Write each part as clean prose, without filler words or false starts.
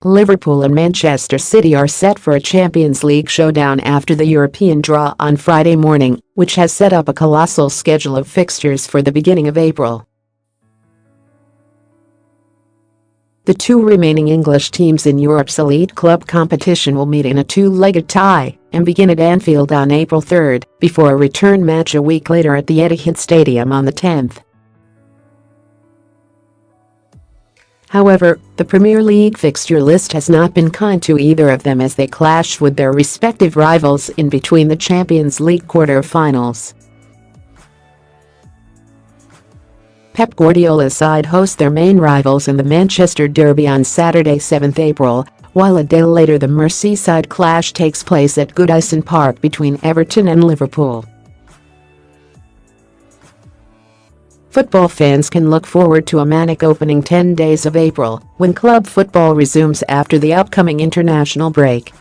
Liverpool and Manchester City are set for a Champions League showdown after the European draw on Friday morning, which has set up a colossal schedule of fixtures for the beginning of April. The two remaining English teams in Europe's elite club competition will meet in a two-legged tie and begin at Anfield on April 3, before a return match a week later at the Etihad Stadium on the 10th. However, the Premier League fixture list has not been kind to either of them as they clash with their respective rivals in between the Champions League quarter-finals. Pep Guardiola's side host their main rivals in the Manchester Derby on Saturday 7 April, while a day later the Merseyside clash takes place at Goodison Park between Everton and Liverpool. Football fans can look forward to a manic opening 10 days of April, when club football resumes after the upcoming international break.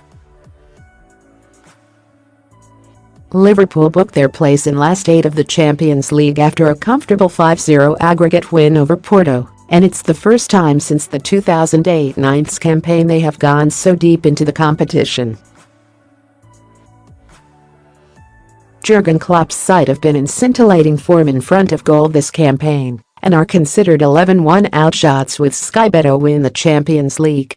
Liverpool booked their place in last 8 of the Champions League after a comfortable 5-0 aggregate win over Porto, and it's the first time since the 2008-09 campaign they have gone so deep into the competition. Jurgen Klopp's side have been in scintillating form in front of goal this campaign and are considered 11-1 outshots with SUBCRIBER win the Champions League.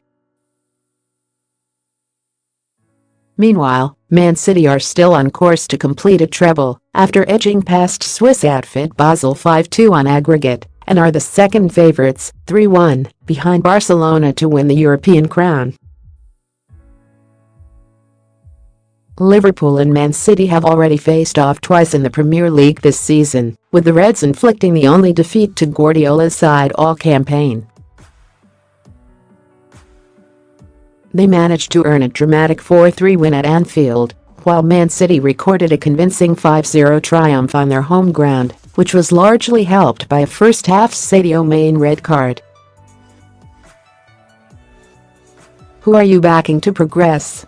Meanwhile, Man City are still on course to complete a treble after edging past Swiss outfit Basel 5-2 on aggregate and are the second favourites, 3-1, behind Barcelona to win the European crown. Liverpool and Man City have already faced off twice in the Premier League this season, with the Reds inflicting the only defeat to Guardiola's side all campaign. They managed to earn a dramatic 4-3 win at Anfield, while Man City recorded a convincing 5-0 triumph on their home ground, which was largely helped by a first-half Sadio Mane red card. Who are you backing to progress?